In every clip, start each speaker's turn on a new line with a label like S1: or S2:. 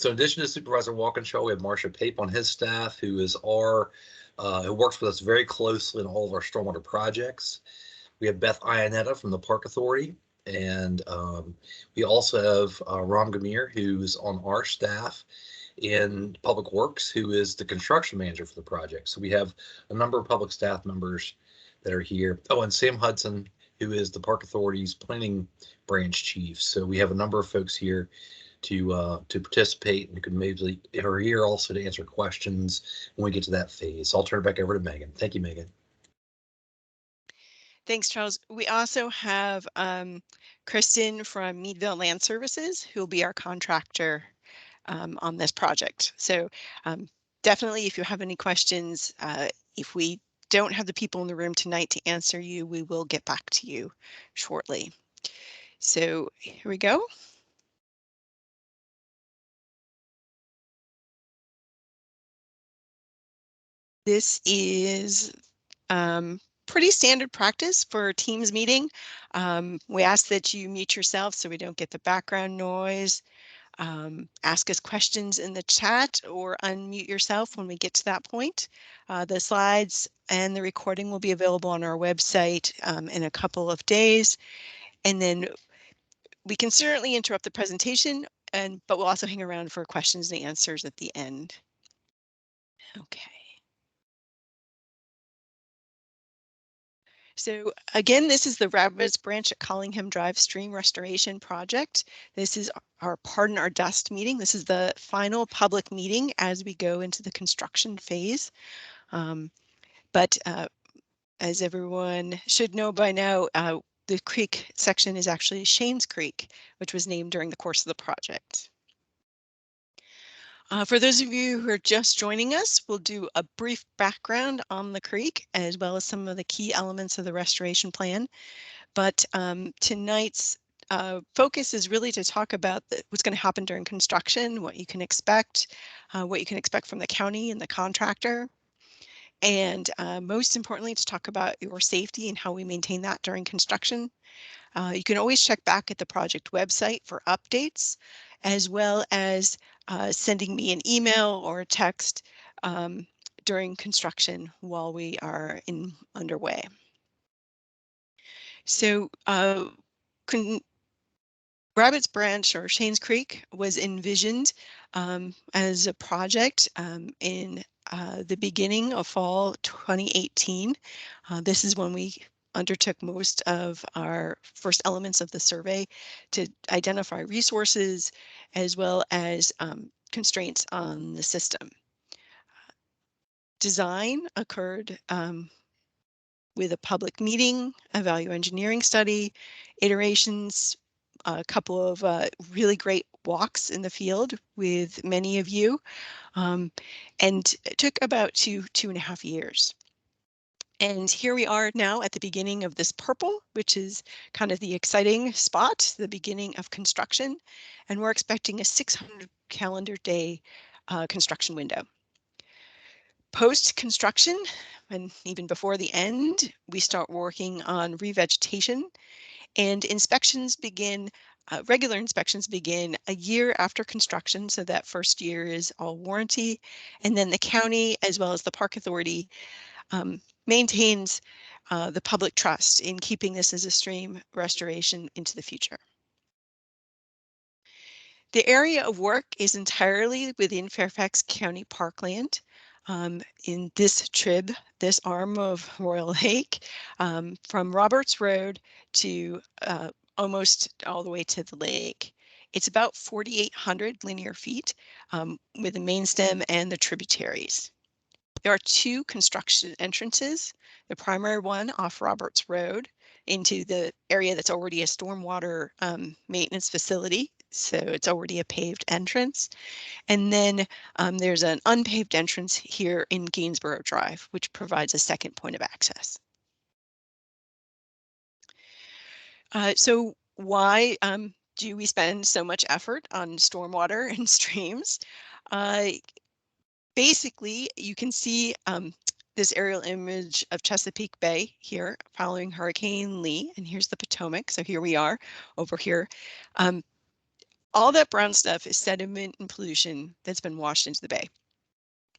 S1: So in addition to Supervisor Walkinshaw, we have Marcia Pape on his staff, who is who works with us very closely in all of our stormwater projects. We have Beth Ionetta from the Park Authority, and we also have Ram Gamir, who's on our staff in Public Works, who is the construction manager for the project. So we have a number of public staff members that are here. Oh, and Sam Hudson, who is the Park Authority's planning branch chief. So we have a number of folks here to participate, and you can maybe are here also to answer questions when we get to that phase. So I'll turn it back over to Megan. Thank you, Megan.
S2: Thanks, Charles. We also have Kristen from Meadville Land Services, who will be our contractor on this project. So definitely, if you have any questions, if we don't have the people in the room tonight to answer you, we will get back to you shortly. So here we go. This is pretty standard practice for a Teams meeting. We ask that you mute yourself so we don't get the background noise. Ask us questions in the chat or unmute yourself when we get to that point. The slides and the recording will be available on our website in a couple of days. And then we can certainly interrupt the presentation, but we'll also hang around for questions and answers at the end. Okay. So again, this is the Rabbits Branch at Collingham Drive Stream Restoration Project. This is our Pardon Our Dust meeting. This is the final public meeting as we go into the construction phase. But as everyone should know by now, the creek section is actually Shane's Creek, which was named during the course of the project. For those of you who are just joining us, we'll do a brief background on the creek as well as some of the key elements of the restoration plan. But tonight's focus is really to talk about what's going to happen during construction, what you can expect from the county and the contractor, and most importantly, to talk about your safety and how we maintain that during construction. You can always check back at the project website for updates, as well as sending me an email or a text during construction while we are underway. So Rabbits Branch or Shane's Creek was envisioned as a project in the beginning of fall 2018. This is when we undertook most of our first elements of the survey to identify resources as well as constraints on the system. Design occurred with a public meeting, a value engineering study, iterations, a couple of really great walks in the field with many of you, and it took about two and a half years. And here we are now at the beginning of this purple, which is kind of the exciting spot, the beginning of construction, and we're expecting a 600 calendar day construction window. Post-construction, and even before the end, we start working on revegetation, and inspections begin, regular inspections begin a year after construction, so that first year is all warranty, and then the county as well as the Park Authority maintains the public trust in keeping this as a stream restoration into the future. The area of work is entirely within Fairfax County Parkland. In this trib, this arm of Royal Lake, from Roberts Road to almost all the way to the lake. It's about 4,800 linear feet with the main stem and the tributaries. There are two construction entrances, the primary one off Roberts Road into the area that's already a stormwater maintenance facility. So it's already a paved entrance. And then there's an unpaved entrance here in Gainsborough Drive, which provides a second point of access. So why do we spend so much effort on stormwater and streams? Basically, you can see this aerial image of Chesapeake Bay here following Hurricane Lee, and here's the Potomac. So here we are over here. All that brown stuff is sediment and pollution that's been washed into the bay,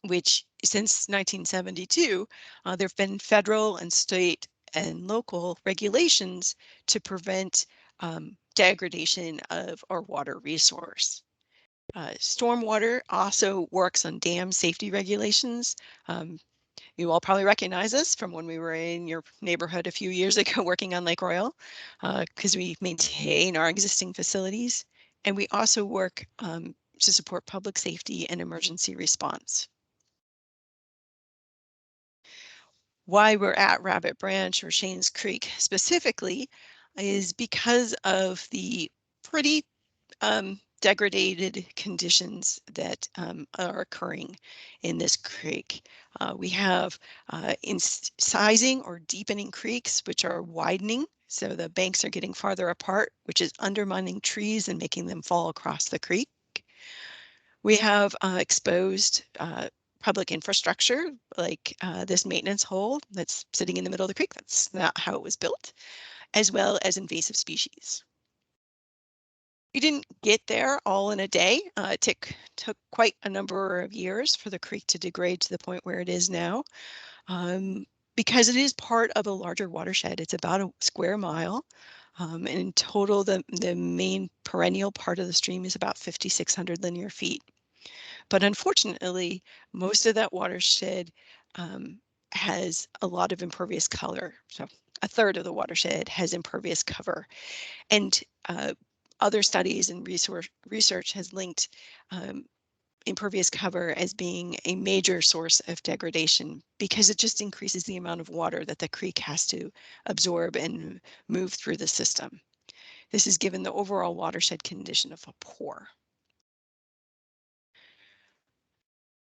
S2: which since 1972, there have been federal and state and local regulations to prevent degradation of our water resource. Stormwater also works on dam safety regulations. You all probably recognize us from when we were in your neighborhood a few years ago working on Lake Royal, because we maintain our existing facilities. And we also work to support public safety and emergency response. Why we're at Rabbit Branch or Shanes Creek specifically is because of the pretty degraded conditions that are occurring in this creek. We have incising or deepening creeks, which are widening. So the banks are getting farther apart, which is undermining trees and making them fall across the creek. We have exposed public infrastructure like this maintenance hole that's sitting in the middle of the creek. That's not how it was built, as well as invasive species. We didn't get there all in a day. It took quite a number of years for the creek to degrade to the point where it is now, because it is part of a larger watershed. It's about a square mile. And in total, the main perennial part of the stream is about 5,600 linear feet. But unfortunately, most of that watershed has a lot of impervious cover. So a third of the watershed has impervious cover. And other studies and research has linked impervious cover as being a major source of degradation because it just increases the amount of water that the creek has to absorb and move through the system. This is given the overall watershed condition of a poor.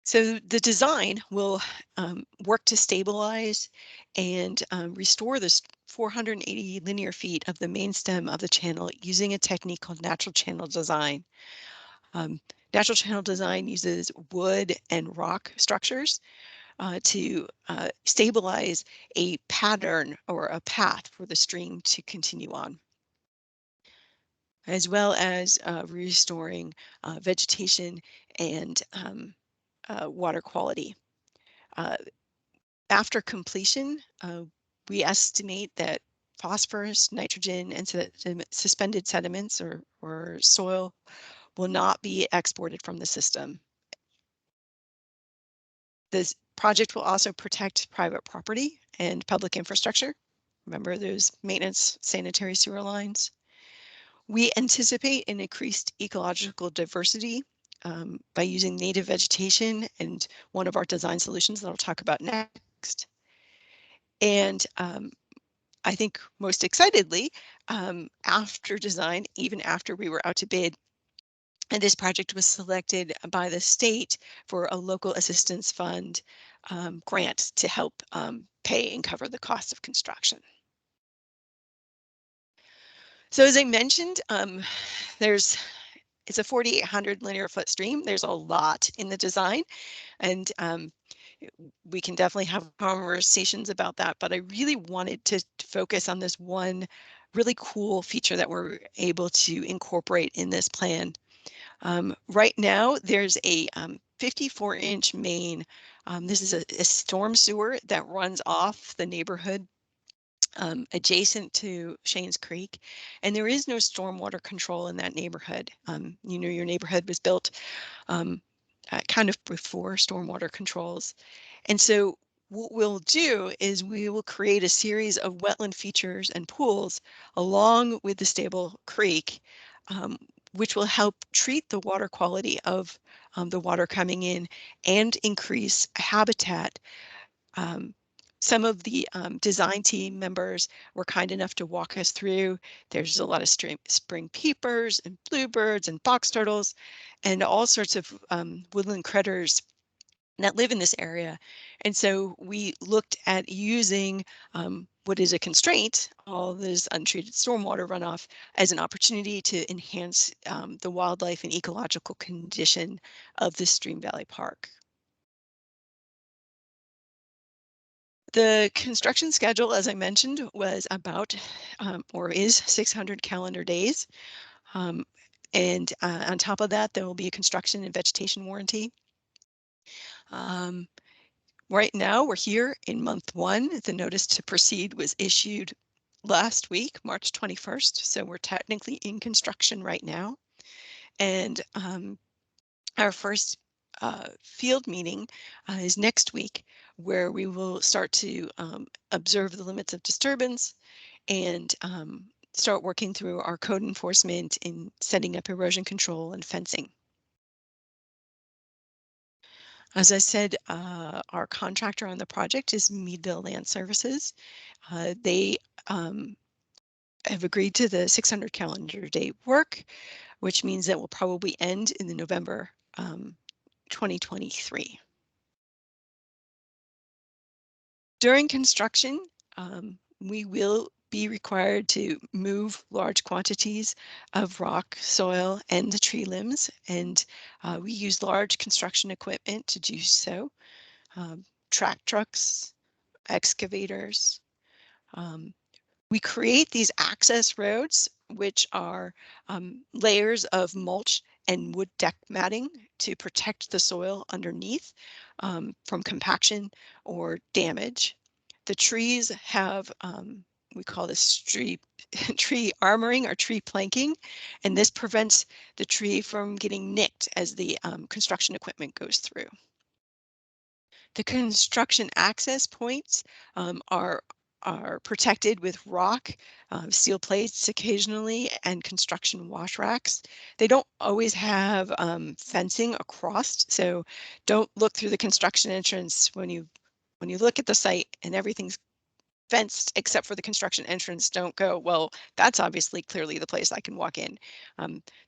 S2: So the design will work to stabilize and restore this 480 linear feet of the main stem of the channel using a technique called natural channel design. Natural channel design uses wood and rock structures to stabilize a pattern or a path for the stream to continue on, as well as restoring vegetation and water quality. After completion, we estimate that phosphorus, nitrogen, and suspended sediments or soil will not be exported from the system. This project will also protect private property and public infrastructure. Remember those maintenance sanitary sewer lines? We anticipate an increased ecological diversity by using native vegetation and one of our design solutions that I'll talk about next. And I think most excitedly, after design, even after we were out to bid, and this project was selected by the state for a local assistance fund grant to help pay and cover the cost of construction. So as I mentioned, it's a 4,800 linear foot stream. There's a lot in the design, and we can definitely have conversations about that, but I really wanted to focus on this one really cool feature that we're able to incorporate in this plan. Right now, there's a 54-inch main. This is a storm sewer that runs off the neighborhood adjacent to Shanes Creek, and there is no stormwater control in that neighborhood. You know, your neighborhood was built kind of before stormwater controls. And so what we'll do is we will create a series of wetland features and pools along with the stable creek, which will help treat the water quality of the water coming in and increase habitat. Some of the design team members were kind enough to walk us through. There's a lot of spring peepers and bluebirds and box turtles and all sorts of woodland critters that live in this area. And so we looked at using what is a constraint, all this untreated stormwater runoff, as an opportunity to enhance the wildlife and ecological condition of the Stream Valley Park. The construction schedule, as I mentioned, was about or is 600 calendar days. And on top of that, there will be a construction and vegetation warranty. Right now, we're here in month 1. The notice to proceed was issued last week, March 21st. So we're technically in construction right now. And our first field meeting is next week, where we will start to observe the limits of disturbance and start working through our code enforcement in setting up erosion control and fencing. As I said, our contractor on the project is Meadville Land Services. They have agreed to the 600 calendar day work, which means that will probably end in the November 2023. During construction, we will be required to move large quantities of rock, soil, and the tree limbs, and we use large construction equipment to do so. Track trucks, excavators. We create these access roads, which are layers of mulch and wood deck matting to protect the soil underneath from compaction or damage. The trees have, we call this tree armoring or tree planking, and this prevents the tree from getting nicked as the construction equipment goes through. The construction access points are protected with rock, steel plates occasionally, and construction wash racks. They don't always have fencing across, so don't look through the construction entrance when you look at the site and everything's fenced except for the construction entrance. Don't go, well, that's obviously clearly the place I can walk in.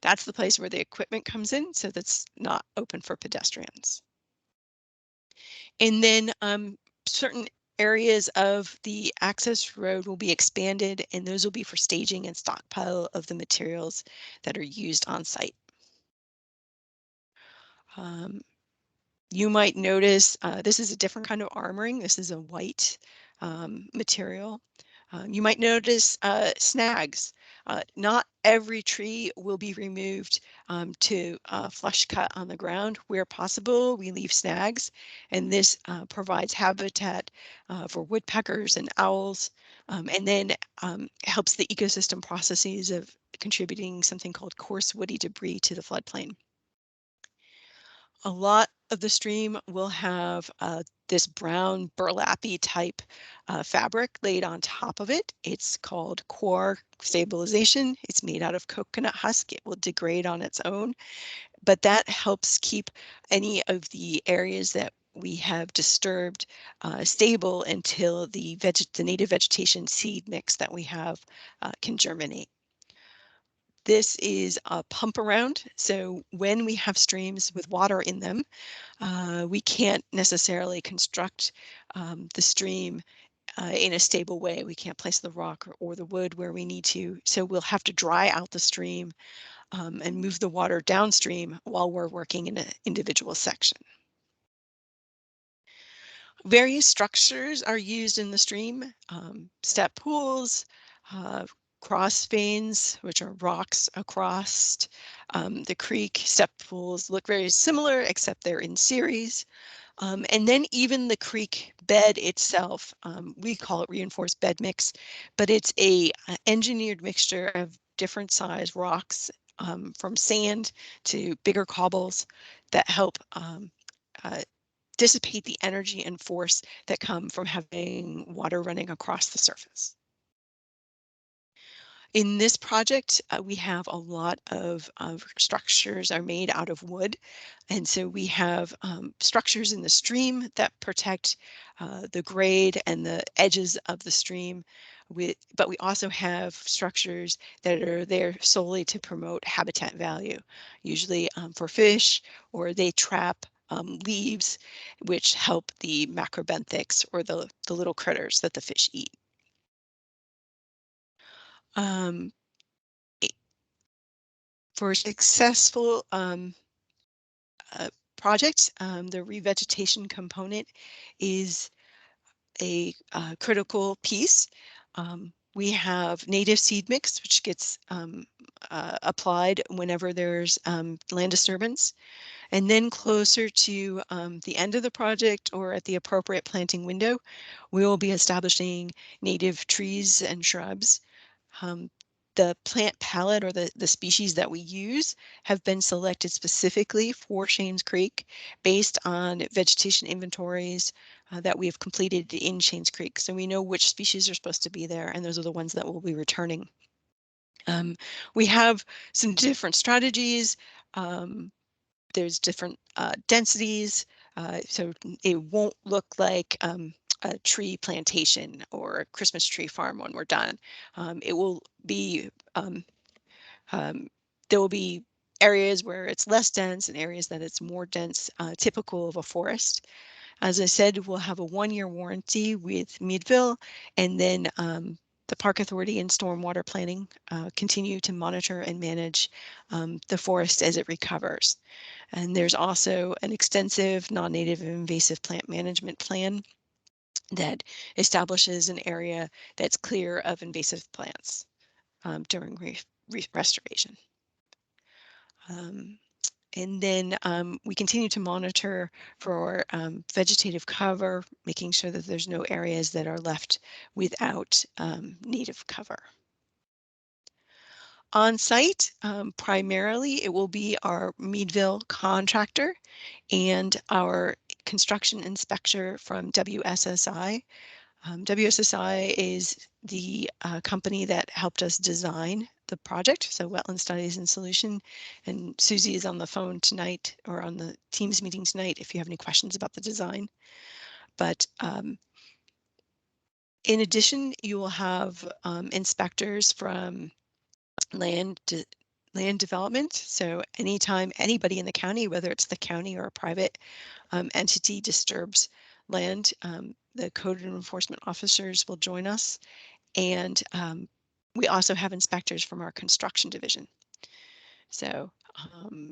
S2: That's the place where the equipment comes in, so that's not open for pedestrians. And then certain areas of the access road will be expanded, and those will be for staging and stockpile of the materials that are used on site. You might notice this is a different kind of armoring. This is a white material. You might notice snags. Not every tree will be removed to flush cut on the ground. Where possible, we leave snags, and this provides habitat for woodpeckers and owls, and then helps the ecosystem processes of contributing something called coarse woody debris to the floodplain. A lot of the stream will have this brown burlappy type fabric laid on top of it. It's called core stabilization. It's made out of coconut husk. It will degrade on its own, but that helps keep any of the areas that we have disturbed stable until the native vegetation seed mix that we have can germinate. This is a pump around, so when we have streams with water in them, we can't necessarily construct the stream in a stable way. We can't place the rock or the wood where we need to, so we'll have to dry out the stream and move the water downstream while we're working in an individual section. Various structures are used in the stream, step pools, cross veins, which are rocks across the creek. Step pools look very similar, except they're in series. And then even the creek bed itself, we call it reinforced bed mix, but it's a engineered mixture of different size rocks, from sand to bigger cobbles that help dissipate the energy and force that come from having water running across the surface. In this project, we have a lot of structures are made out of wood. And so we have structures in the stream that protect the grade and the edges of the stream. But we also have structures that are there solely to promote habitat value, usually for fish, or they trap leaves, which help the macrobenthics, or the little critters that the fish eat. Um, for successful project, the revegetation component is a critical piece. We have native seed mix, which gets applied whenever there's land disturbance. And then closer to the end of the project or at the appropriate planting window, we will be establishing native trees and shrubs. Um, the plant palette or the species that we use have been selected specifically for Shanes Creek based on vegetation inventories that we have completed in Shanes Creek. So we know which species are supposed to be there, and those are the ones that will be returning. We have some different strategies. There's different densities, so it won't look like a tree plantation or a Christmas tree farm when we're done. It will be there will be areas where it's less dense and areas that it's more dense, typical of a forest. As I said, we'll have a 1-year warranty with Meadville, and then the Park Authority and Stormwater Planning continue to monitor and manage the forest as it recovers. And there's also an extensive non-native and invasive plant management plan that establishes an area that's clear of invasive plants during restoration. And then we continue to monitor for vegetative cover, making sure that there's no areas that are left without native cover. On site, primarily, it will be our Meadville contractor and our construction inspector from WSSI. WSSI is the company that helped us design the project, so Wetland Studies and Solution. And Susie is on the phone tonight or on the Teams meeting tonight if you have any questions about the design. But in addition, you will have inspectors from land development. So anytime anybody in the county, whether it's the county or a private entity disturbs land, the code enforcement officers will join us. And we also have inspectors from our construction division. So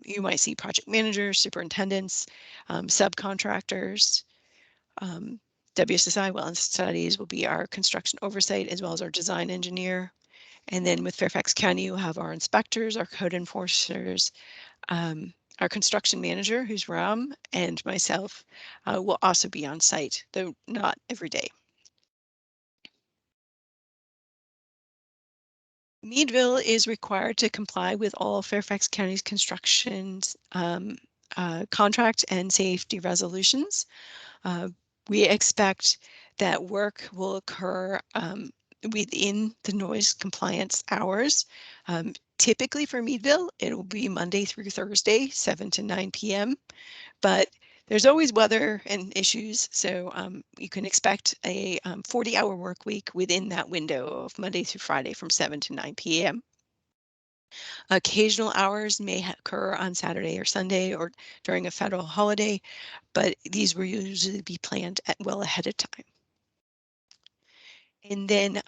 S2: you might see project managers, superintendents, subcontractors. WSSI Wetland Studies will be our construction oversight as well as our design engineer. And then with Fairfax County, you'll have our inspectors, our code enforcers, our construction manager, who's Ram, and myself will also be on site, though not every day. Meadville is required to comply with all Fairfax County's construction's contract and safety resolutions. We expect that work will occur within the noise compliance hours. Typically for Meadville, it will be Monday through Thursday, 7 to 9 p.m. But there's always weather and issues, so you can expect a 40-hour work week within that window of Monday through Friday from 7 to 9 p.m. Occasional hours may occur on Saturday or Sunday or during a federal holiday, but these will usually be planned well ahead of time. And then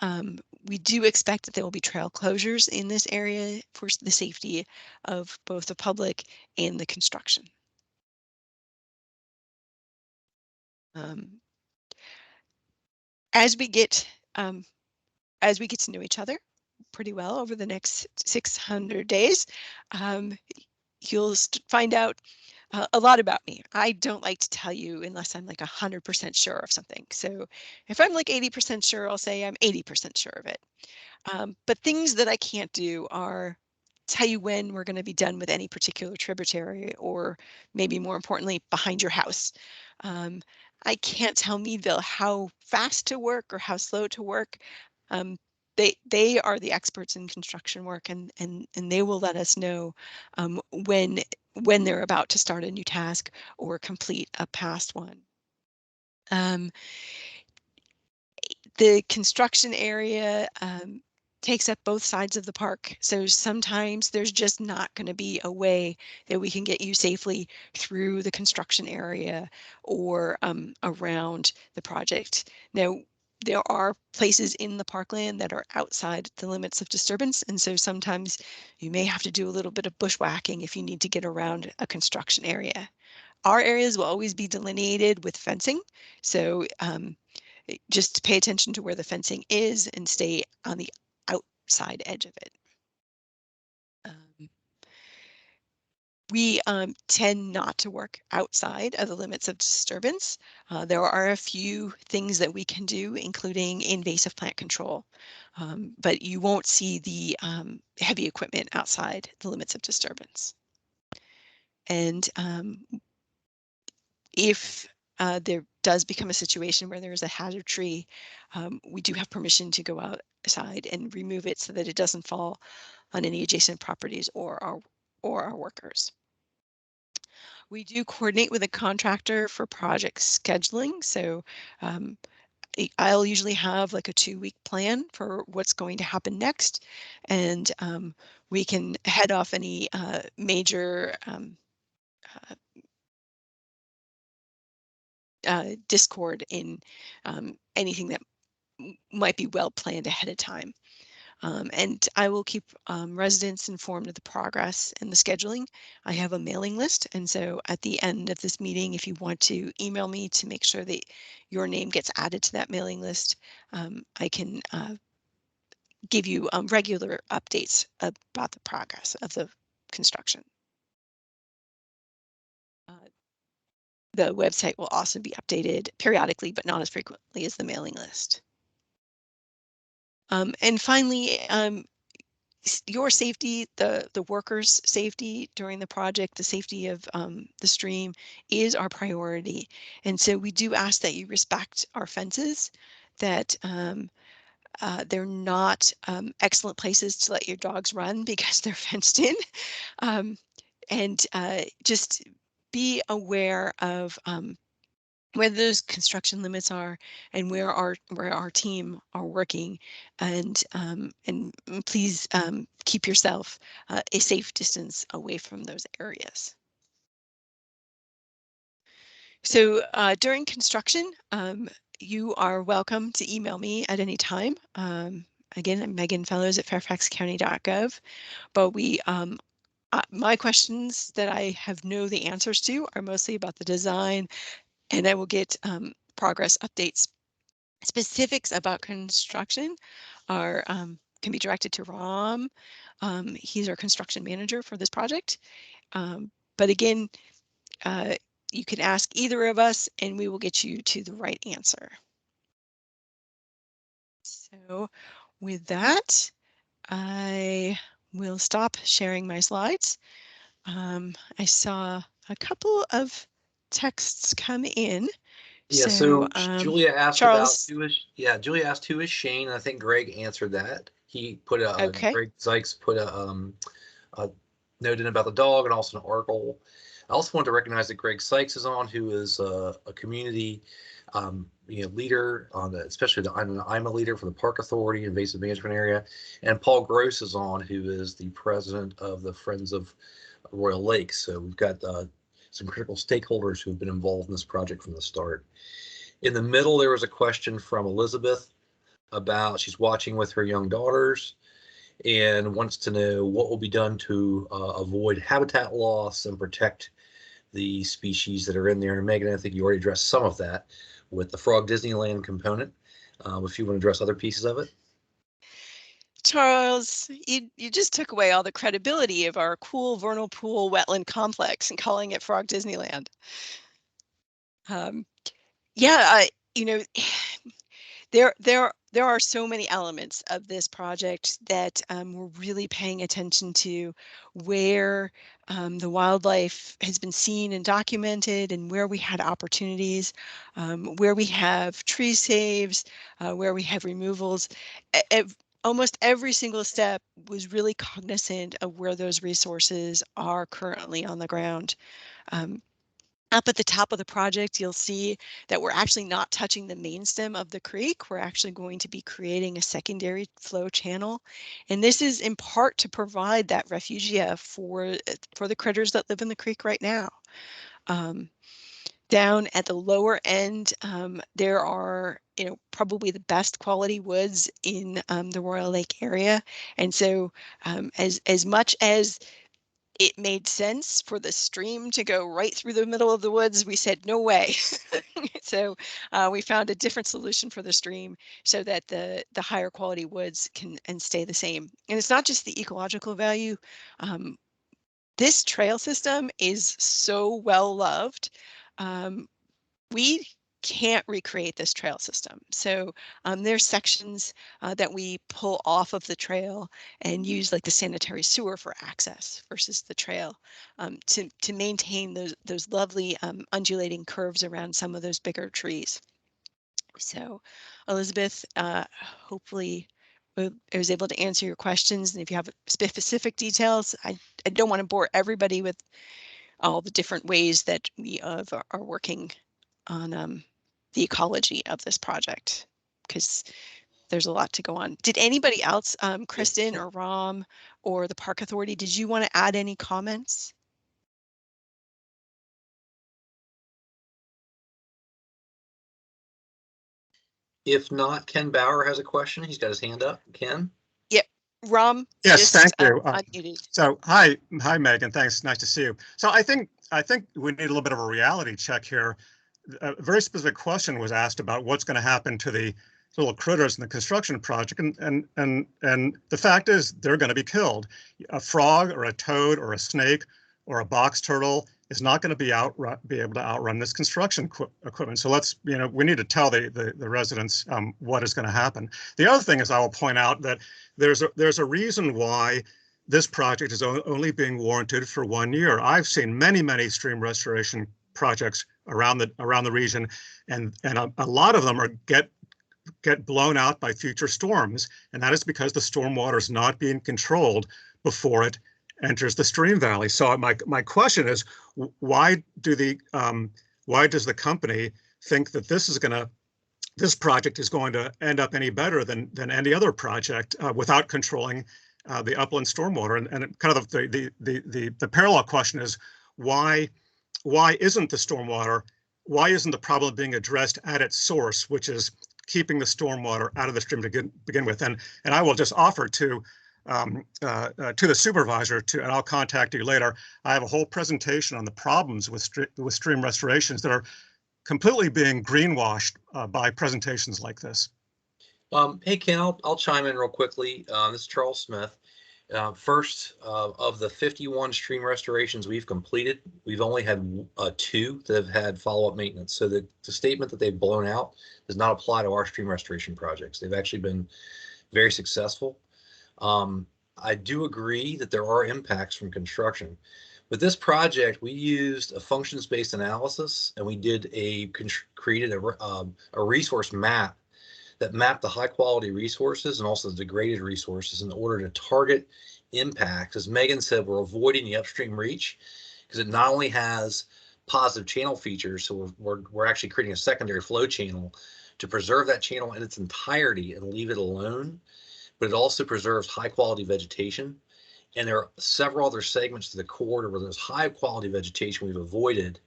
S2: we do expect that there will be trail closures in this area for the safety of both the public and the construction. As we get to know each other pretty well over the next 600 days, you'll find out a lot about me. I don't like to tell you unless I'm like 100% sure of something. So if I'm like 80% sure, I'll say I'm 80% sure of it. But things that I can't do are tell you when we're going to be done with any particular tributary, or maybe more importantly, behind your house. I can't tell Meadville how fast to work or how slow to work. They are the experts in construction work, and they will let us know when they're about to start a new task or complete a past one. The construction area takes up both sides of the park. So sometimes there's just not going to be a way that we can get you safely through the construction area or around the project. Now, there are places in the parkland that are outside the limits of disturbance. And so sometimes you may have to do a little bit of bushwhacking if you need to get around a construction area. Our areas will always be delineated with fencing. So just pay attention to where the fencing is and stay on the outside edge of it. We tend not to work outside of the limits of disturbance. There are a few things that we can do, including invasive plant control, but you won't see the heavy equipment outside the limits of disturbance. And if there does become a situation where there is a hazard tree, we do have permission to go outside and remove it so that it doesn't fall on any adjacent properties or our workers. We do coordinate with a contractor for project scheduling. So I'll usually have like a 2-week plan for what's going to happen next. And we can head off any major discord in anything that might be well planned ahead of time. And I will keep residents informed of the progress and the scheduling. I have a mailing list, and so at the end of this meeting, if you want to email me to make sure that your name gets added to that mailing list, I can give you regular updates about the progress of the construction. The website will also be updated periodically, but not as frequently as the mailing list. And finally, your safety, the workers' safety during the project, the safety of the stream is our priority. And so we do ask that you respect our fences, that they're not excellent places to let your dogs run because they're fenced in. And just be aware of where those construction limits are and where our team are working, and please keep yourself a safe distance away from those areas. So during construction, you are welcome to email me at any time. Again, I'm Megan Fellows at fairfaxcounty.gov, but my questions that I know the answers to are mostly about the design, and I will get progress updates. Specifics about construction can be directed to Ram. He's our construction manager for this project. But again, you can ask either of us and we will get you to the right answer. So with that, I will stop sharing my slides. I saw a couple of texts come in.
S1: Yeah, so Julia asked
S2: Charles,
S1: Julia asked who is Shane, and I think Greg answered that. He put
S2: okay.
S1: Greg Zykes put a note in about the dog and also an article. I also want to recognize that Greg Sykes is on, who is a community leader especially I'm a leader for the Park Authority Invasive Management Area, and Paul Gross is on, who is the president of the Friends of Royal Lakes. So we've got some critical stakeholders who have been involved in this project from the start. In the middle, there was a question from Elizabeth about she's watching with her young daughters and wants to know what will be done to avoid habitat loss and protect the species that are in there. And Megan, I think you already addressed some of that with the Frog Disneyland component. If you want to address other pieces of it.
S2: Charles, you just took away all the credibility of our cool vernal pool wetland complex and calling it Frog Disneyland. Yeah, there are so many elements of this project that we're really paying attention to, where the wildlife has been seen and documented, and where we had opportunities, where we have tree saves, where we have removals. Almost every single step was really cognizant of where those resources are currently on the ground. Up at the top of the project, you'll see that we're actually not touching the main stem of the creek. We're actually going to be creating a secondary flow channel. And this is in part to provide that refugia for the critters that live in the creek right now. Down at the lower end, there are probably the best quality woods in the Royal Lake area. And so as much as it made sense for the stream to go right through the middle of the woods. We said, no way. So we found a different solution for the stream so that the higher quality woods can and stay the same. And it's not just the ecological value. Um, this trail system is so well loved. We can't recreate this trail system. So there's sections that we pull off of the trail and use like the sanitary sewer for access versus the trail to maintain those lovely undulating curves around some of those bigger trees. So Elizabeth, hopefully I was able to answer your questions. And if you have specific details, I don't want to bore everybody with all the different ways that we are working on the ecology of this project, because there's a lot to go on. Did anybody else, Kristen or Ram or the Park Authority, did you want to add any comments?
S1: If not, Ken Bauer has a question. He's got his hand up. Ken?
S2: Yep, Ram.
S3: Yes, thank you.
S2: Unmuted.
S3: So hi, Megan. Thanks. Nice to see you. So I think we need a little bit of a reality check here. A very specific question was asked about what's going to happen to the little critters in the construction project, and the fact is they're going to be killed. A frog or a toad or a snake or a box turtle is not going to be able to outrun this construction equipment. So let's, we need to tell the residents what is going to happen. The other thing is, I will point out that there's a reason why this project is only being warranted for 1 year. I've seen many stream restoration projects around the region, and a lot of them get blown out by future storms, and that is because the stormwater is not being controlled before it enters the stream valley. So my question is, why does the company think that this project is going to end up any better than any other project without controlling the upland stormwater? And kind of the parallel question is, why isn't the problem being addressed at its source, which is keeping the stormwater out of the stream to begin with? And I will just offer to the supervisor and I'll contact you later. I have a whole presentation on the problems with stream restorations that are completely being greenwashed by presentations like this.
S1: Hey, Ken, I'll chime in real quickly. This is Charles Smith. First, of the 51 stream restorations we've completed, we've only had 2 that have had follow-up maintenance. So the statement that they've blown out does not apply to our stream restoration projects. They've actually been very successful. I do agree that there are impacts from construction. With this project, we used a functions-based analysis, and we created a resource map that mapped the high-quality resources and also the degraded resources in order to target impacts. As Megan said, we're avoiding the upstream reach because it not only has positive channel features, so we're actually creating a secondary flow channel to preserve that channel in its entirety and leave it alone, but it also preserves high-quality vegetation. And there are several other segments to the corridor where there's high-quality vegetation we've avoided.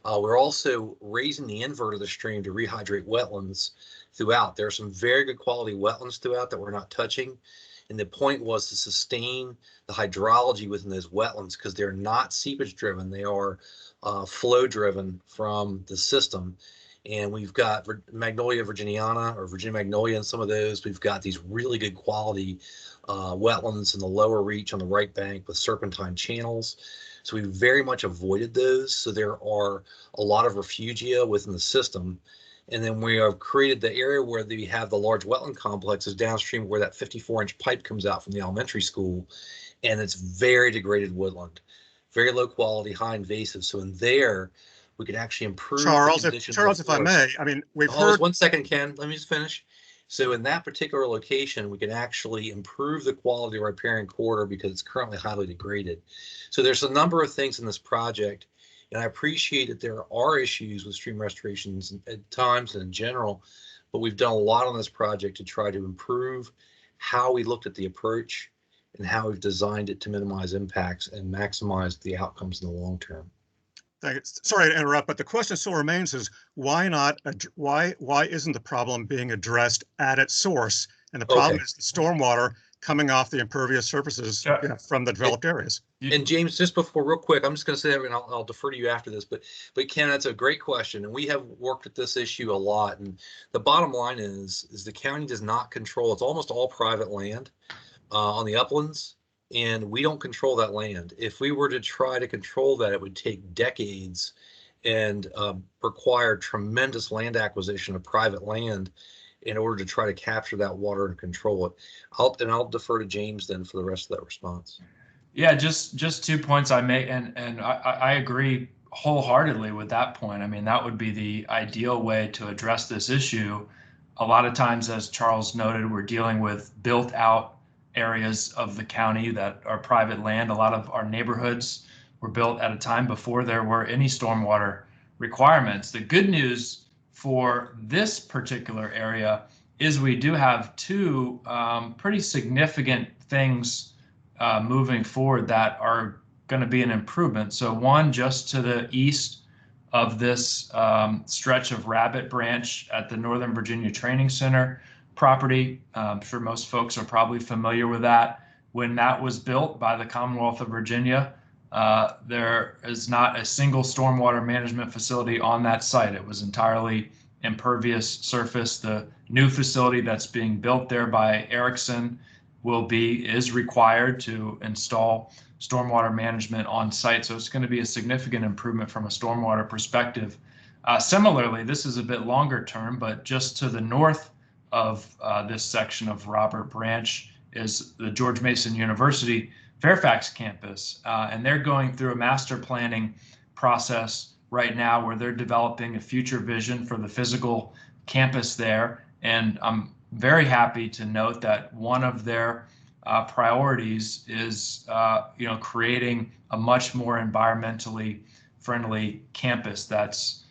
S1: We're also raising the invert of the stream to rehydrate wetlands throughout. There are some very good quality wetlands throughout that we're not touching. And the point was to sustain the hydrology within those wetlands because they're not seepage driven. They are flow driven from the system. And we've got Magnolia virginiana or Virginia magnolia in some of those. We've got these really good quality wetlands in the lower reach on the right bank with serpentine channels. So we very much avoided those. So there are a lot of refugia within the system. And then we have created the area where we have the large wetland complexes downstream where that 54-inch pipe comes out from the elementary school. And it's very degraded woodland, very low quality, high invasive. So in there, we can actually improve
S3: Charles,
S1: the conditions.
S3: Charles, if I may, I mean, we've heard.
S1: 1 second, Ken, let me just finish. So in that particular location, we can actually improve the quality of our riparian corridor because it's currently highly degraded. So there's a number of things in this project, and I appreciate that there are issues with stream restorations at times and in general, but we've done a lot on this project to try to improve how we looked at the approach and how we've designed it to minimize impacts and maximize the outcomes in the long term.
S3: Sorry to interrupt, but the question still remains: is why isn't the problem being addressed at its source? And the problem is the stormwater coming off the impervious surfaces from the developed areas.
S1: And James, just before, real quick, I'm just going to say that, and I'll defer to you after this, but Ken, that's a great question, and we have worked at this issue a lot. And the bottom line is the county does not control. It's almost all private land on the uplands, and we don't control that land. If we were to try to control that, it would take decades and require tremendous land acquisition of private land in order to try to capture that water and control it. I'll defer to James then for the rest of that response.
S4: Yeah, just 2 points I make, and I agree wholeheartedly with that point. I mean, that would be the ideal way to address this issue. A lot of times, as Charles noted, we're dealing with built out areas of the county that are private land. A lot of our neighborhoods were built at a time before there were any stormwater requirements. The good news for this particular area is we do have two pretty significant things moving forward that are going to be an improvement. So one, just to the east of this stretch of Rabbit Branch at the Northern Virginia Training Center property. I'm sure most folks are probably familiar with that. When that was built by the Commonwealth of Virginia, there is not a single stormwater management facility on that site. It was entirely impervious surface. The new facility that's being built there by Erickson is required to install stormwater management on site. So it's going to be a significant improvement from a stormwater perspective. Similarly, this is a bit longer term, but just to the north of this section of Robert Branch is the George Mason University Fairfax campus. And they're going through a master planning process right now where they're developing a future vision for the physical campus there. And I'm very happy to note that one of their priorities is creating a much more environmentally friendly campus that's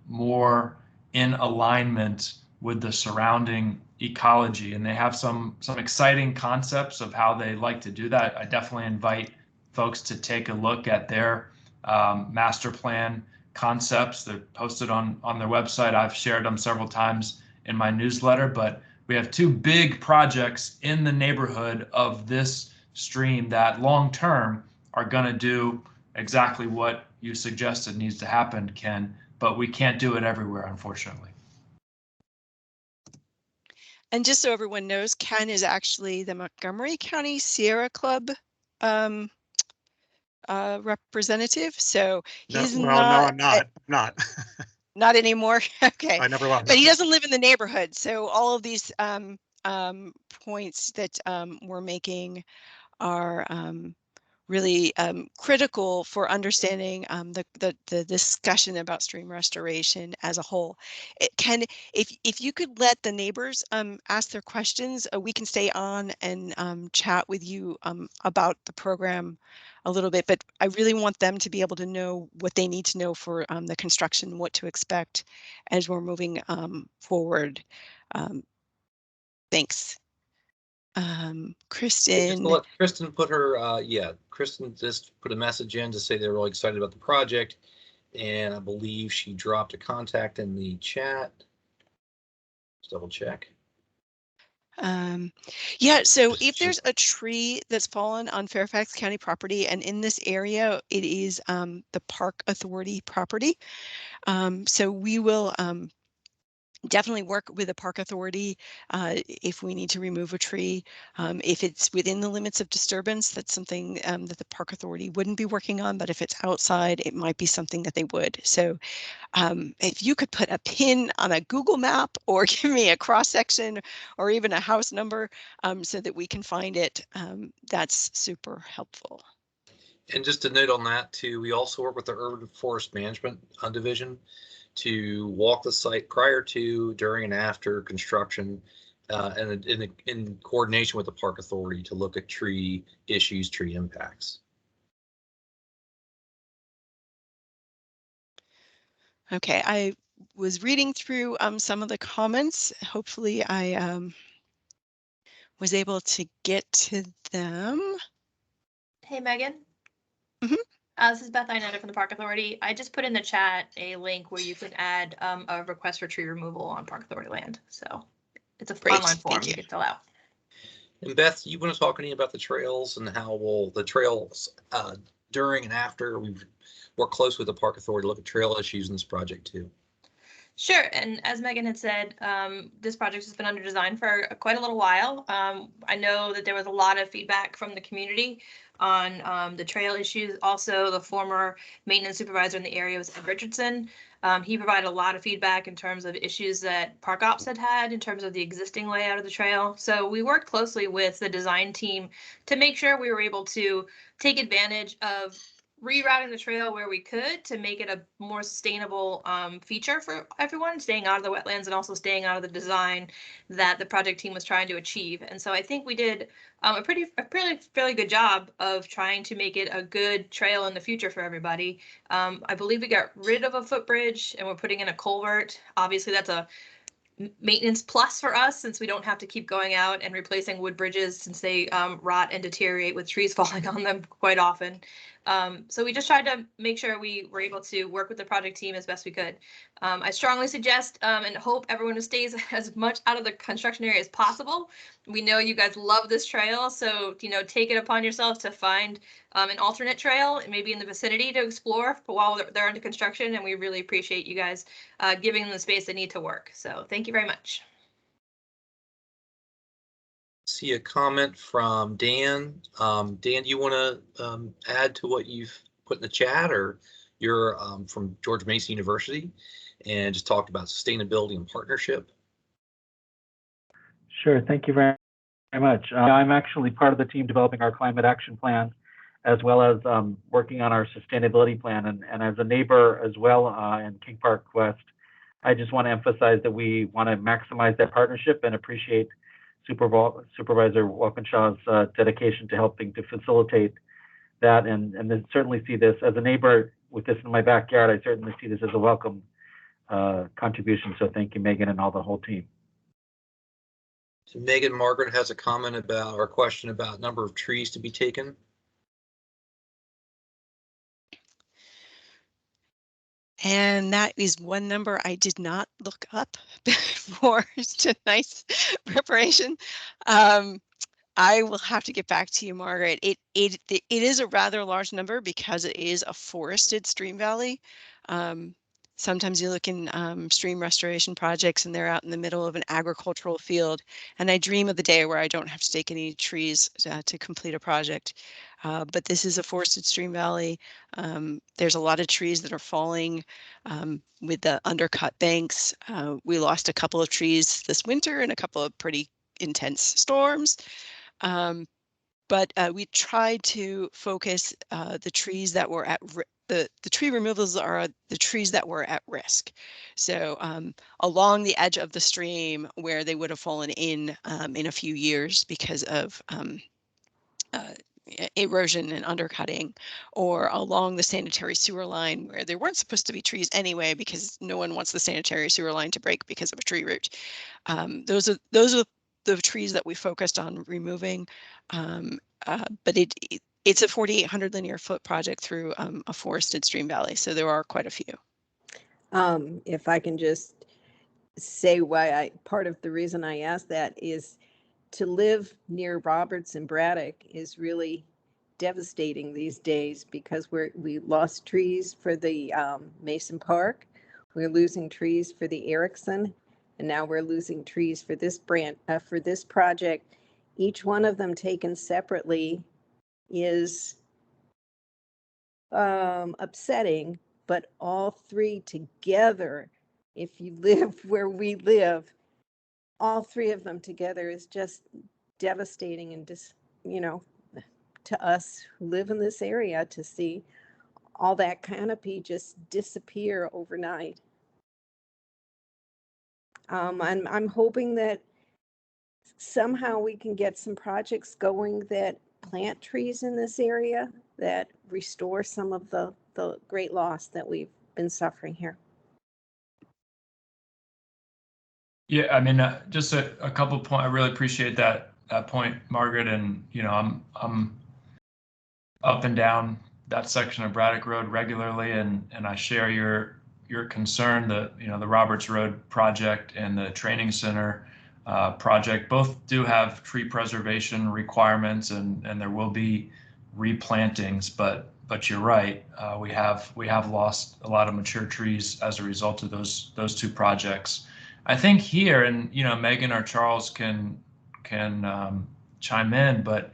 S4: more in alignment with the surrounding ecology. And they have some exciting concepts of how they like to do that. I definitely invite folks to take a look at their master plan concepts. They're posted on their website. I've shared them several times in my newsletter, but we have two big projects in the neighborhood of this stream that long term are going to do exactly what you suggested needs to happen, Ken, but we can't do it everywhere, unfortunately.
S2: And just so everyone knows, Ken is actually the Montgomery County Sierra Club representative. So he's
S3: no, I'm not.
S2: Not anymore. Okay.
S3: I never was.
S2: But he doesn't live in the neighborhood. So all of these points that we're making are really critical for understanding the discussion about stream restoration as a whole. Ken, if you could let the neighbors ask their questions, we can stay on and chat with you about the program a little bit, but I really want them to be able to know what they need to know for the construction, what to expect as we're moving forward. Thanks. Kristen.
S1: Just let Kristen put her, Kristen just put a message in to say they're really excited about the project. And I believe she dropped a contact in the chat. Just double check.
S2: Yeah, so if there's a tree that's fallen on Fairfax County property, and in this area, it is the Park Authority property. So we will definitely work with the Park Authority if we need to remove a tree. If it's within the limits of disturbance, that's something that the Park Authority wouldn't be working on, but if it's outside, it might be something that they would. So if you could put a pin on a Google map or give me a cross section or even a house number so that we can find it, that's super helpful.
S1: And just a note on that too, we also work with the Urban Forest Management Division to walk the site prior to, during, and after construction, and in coordination with the Park Authority to look at tree issues, tree impacts.
S2: Okay, I was reading through some of the comments. Hopefully I was able to get to them.
S5: Hey, Megan.
S2: Mm-hmm.
S5: This is Beth Inetta from the Park Authority. I just put in the chat a link where you can add a request for tree removal on Park Authority land. So it's a online form you can fill out.
S1: And Beth, you want to talk any about the trails and how will the trails during and after? We've worked close with the Park Authority to look at trail issues in this project too.
S5: Sure, and as Megan had said, this project has been under design for quite a little while. I know that there was a lot of feedback from the community on the trail issues. Also, the former maintenance supervisor in the area was Ed Richardson. He provided a lot of feedback in terms of issues that Park Ops had in terms of the existing layout of the trail. So we worked closely with the design team to make sure we were able to take advantage of rerouting the trail where we could to make it a more sustainable feature for everyone, staying out of the wetlands and also staying out of the design that the project team was trying to achieve. And so I think we did a fairly good job of trying to make it a good trail in the future for everybody. I believe we got rid of a footbridge and we're putting in a culvert. Obviously, that's a maintenance plus for us since we don't have to keep going out and replacing wood bridges since they rot and deteriorate with trees falling on them quite often. So we just tried to make sure we were able to work with the project team as best we could. I strongly suggest and hope everyone stays as much out of the construction area as possible. We know you guys love this trail, so take it upon yourself to find an alternate trail, maybe in the vicinity to explore while they're under construction, and we really appreciate you guys giving them the space they need to work. So thank you very much.
S1: See a comment from Dan. Dan, do you want to add to what you've put in the chat, or you're from George Mason University and just talked about sustainability and partnership?
S6: Sure, thank you very much. I'm actually part of the team developing our climate action plan, as well as working on our sustainability plan. And as a neighbor as well in King Park West, I just want to emphasize that we want to maximize that partnership and appreciate Supervisor Walkinshaw's dedication to helping to facilitate that, and then certainly see this as a neighbor with this in my backyard. I certainly see this as a welcome contribution. So thank you, Megan, and all the whole team.
S1: So Megan, Margaret has a comment about, or a question about number of trees to be taken.
S2: And that is one number I did not look up for tonight's preparation. I will have to get back to you, Margaret. It is a rather large number because it is a forested stream valley. Sometimes you look in stream restoration projects and they're out in the middle of an agricultural field. And I dream of the day where I don't have to take any trees to complete a project. But this is a forested stream valley. There's a lot of trees that are falling with the undercut banks. We lost a couple of trees this winter in a couple of pretty intense storms. But we tried to focus the trees that were at the tree removals are the trees that were at risk. So along the edge of the stream where they would have fallen in a few years because of erosion and undercutting, or along the sanitary sewer line where there weren't supposed to be trees anyway because no one wants the sanitary sewer line to break because of a tree root. Those are the trees that we focused on removing, but it's a 4,800 linear foot project through a forested stream valley, so there are quite a few.
S7: If I can just say why part of the reason I asked that is to live near Roberts and Braddock is really devastating these days because we lost trees for the Mason Park, we're losing trees for the Erickson, and now we're losing trees for this for this project. Each one of them taken separately is upsetting, but all three together, if you live where we live, all three of them together is just devastating, and just, to us who live in this area, to see all that canopy just disappear overnight. I'm hoping that somehow we can get some projects going that plant trees in this area that restore some of the great loss that we've been suffering here.
S4: Yeah, I mean, just a couple of points. I really appreciate that point, Margaret. And I'm up and down that section of Braddock Road regularly, and I share your concern that the Roberts Road project and the training center project. Both do have tree preservation requirements, and there will be replantings, but you're right. We have lost a lot of mature trees as a result of those two projects. I think here, and Megan or Charles can chime in, but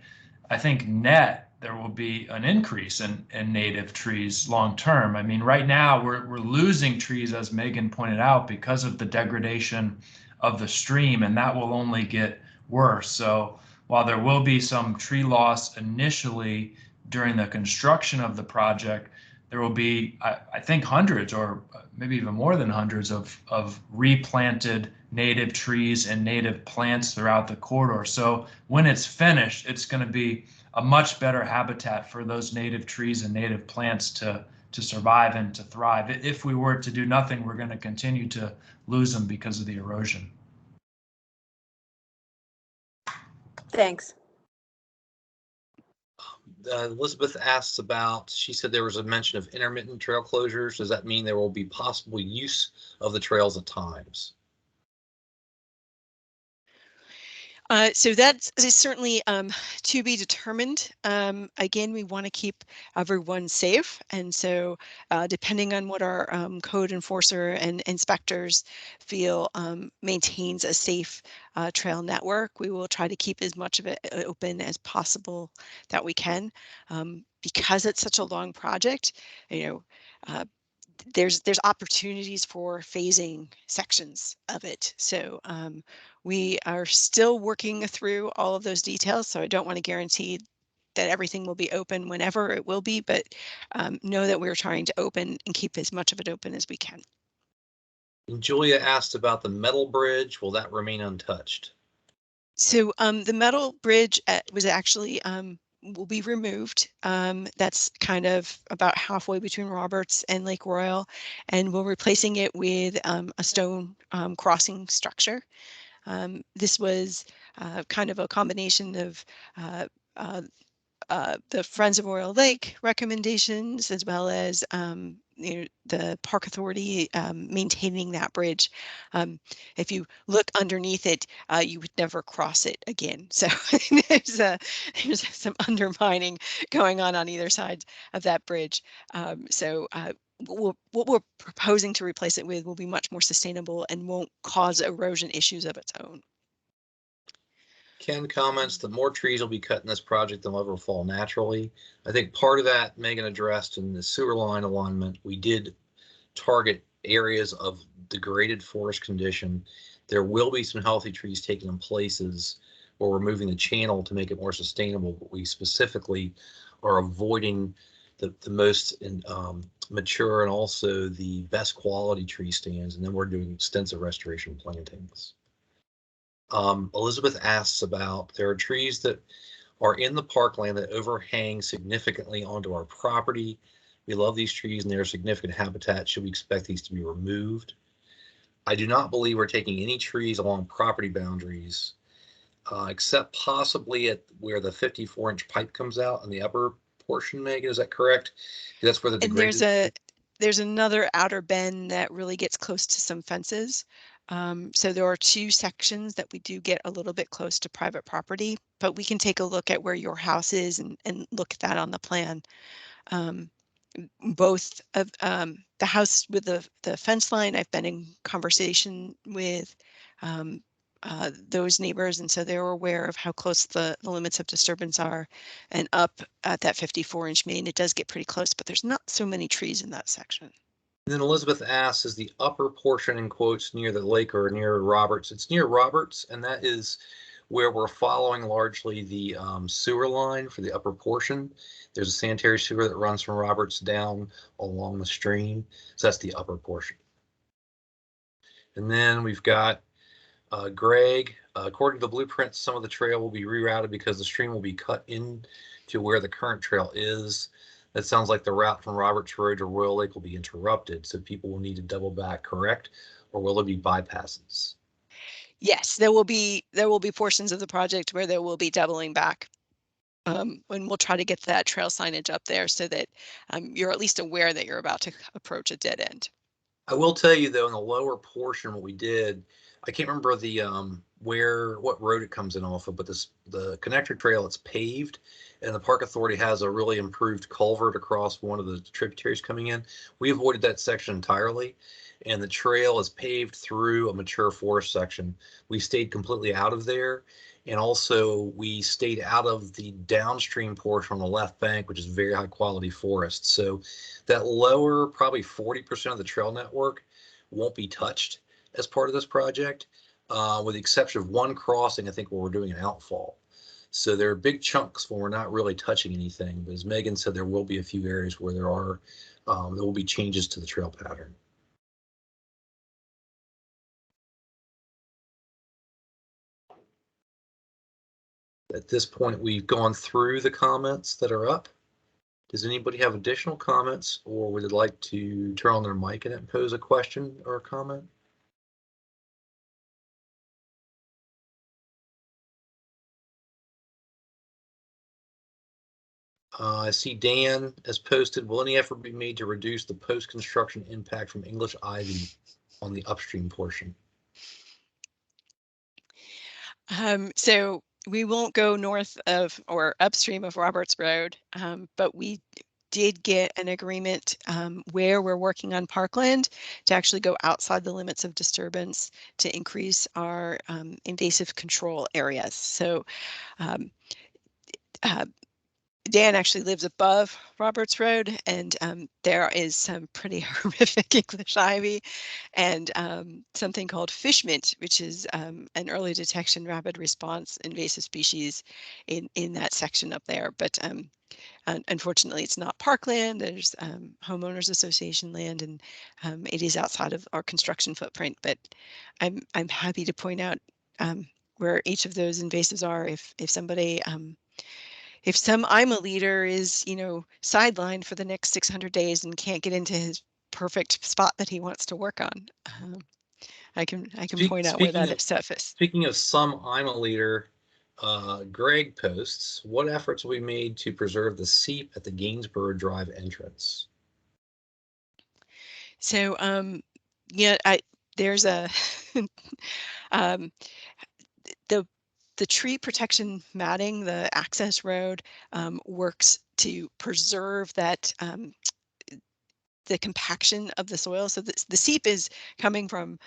S4: I think net there will be an increase in native trees long term. I mean, right now we're losing trees, as Megan pointed out, because of the degradation of the stream, and that will only get worse. So while there will be some tree loss initially during the construction of the project, there will be, I think, hundreds or maybe even more than hundreds of replanted native trees and native plants throughout the corridor. So when it's finished, it's going to be a much better habitat for those native trees and native plants to survive and to thrive. If we were to do nothing, we're going to continue to lose them because of the erosion.
S7: Thanks.
S1: Elizabeth asks about, she said there was a mention of intermittent trail closures. Does that mean there will be possible use of the trails at times?
S2: So that is certainly to be determined. Again, we want to keep everyone safe. And so depending on what our code enforcer and inspectors feel maintains a safe trail network, we will try to keep as much of it open as possible that we can. Because it's such a long project, there's opportunities for phasing sections of it. So we are still working through all of those details. So I don't want to guarantee that everything will be open whenever it will be, but know that we're trying to open and keep as much of it open as we can.
S1: And Julia asked about the metal bridge. Will that remain untouched?
S2: So the metal bridge was actually will be removed. That's kind of about halfway between Roberts and Lake Royal, and we're replacing it with a stone crossing structure. This was kind of a combination of the Friends of Royal Lake recommendations, as well as the Park Authority maintaining that bridge. If you look underneath it, you would never cross it again. So there's some undermining going on either side of that bridge. What we're proposing to replace it with will be much more sustainable and won't cause erosion issues of its own.
S1: Ken comments that more trees will be cut in this project than will ever fall naturally. I think part of that Megan addressed in the sewer line alignment. We did target areas of degraded forest condition. There will be some healthy trees taken in places where we're moving the channel to make it more sustainable, but we specifically are avoiding the most mature and also the best quality tree stands, and then we're doing extensive restoration plantings. Elizabeth asks about, there are trees that are in the parkland that overhang significantly onto our property. We love these trees and they're significant habitat. Should we expect these to be removed? I do not believe we're taking any trees along property boundaries, except possibly at where the 54-inch pipe comes out in the upper portion, Megan, is that correct? That's where the degraded...
S2: And there's another outer bend that really gets close to some fences. So there are two sections that we do get a little bit close to private property, but we can take a look at where your house is and look at that on the plan. Both of the house with the fence line, I've been in conversation with those neighbors, and so they're aware of how close the limits of disturbance are. And up at that 54-inch main, it does get pretty close, but there's not so many trees in that section.
S1: And then Elizabeth asks, is the upper portion in quotes near the lake or near Roberts? It's near Roberts, and that is where we're following largely the sewer line for the upper portion. There's a sanitary sewer that runs from Roberts down along the stream. So that's the upper portion. And then we've got Greg, according to the blueprint, some of the trail will be rerouted because the stream will be cut into where the current trail is. That sounds like the route from Roberts Road to Royal Lake will be interrupted, so people will need to double back, correct? Or will there be bypasses?
S2: Yes, there will be portions of the project where there will be doubling back. And we'll try to get that trail signage up there so that you're at least aware that you're about to approach a dead end.
S1: I will tell you though, in the lower portion, what we did, I can't remember the what road it comes in off of, but the connector trail, it's paved, and the Park Authority has a really improved culvert across one of the tributaries coming in. We avoided that section entirely, and the trail is paved through a mature forest section. We stayed completely out of there, and also we stayed out of the downstream portion on the left bank, which is very high quality forest. So that lower, probably 40% of the trail network won't be touched as part of this project, with the exception of one crossing, I think, where we're doing an outfall. So there are big chunks when we're not really touching anything. But as Megan said, there will be a few areas where there will be changes to the trail pattern. At this point, we've gone through the comments that are up. Does anybody have additional comments, or would they like to turn on their mic and pose a question or a comment? I see Dan has posted, will any effort be made to reduce the post-construction impact from English ivy on the upstream portion?
S2: So we won't go north of or upstream of Roberts Road, but we did get an agreement where we're working on parkland to actually go outside the limits of disturbance to increase our invasive control areas. So Dan actually lives above Roberts Road, and there is some pretty horrific English ivy and something called fish mint, which is an early detection rapid response invasive species in that section up there. But unfortunately, it's not parkland. There's homeowners association land, and it is outside of our construction footprint. But I'm happy to point out where each of those invasives are if somebody if some I'm a leader is, sidelined for the next 600 days and can't get into his perfect spot that he wants to work on. I can point out where that stuff is.
S1: Speaking of some I'm a leader, Greg posts, what efforts will be made to preserve the seep at the Gainsborough Drive entrance?
S2: So, there's a, the tree protection matting, the access road, works to preserve that, the compaction of the soil. So the seep is coming from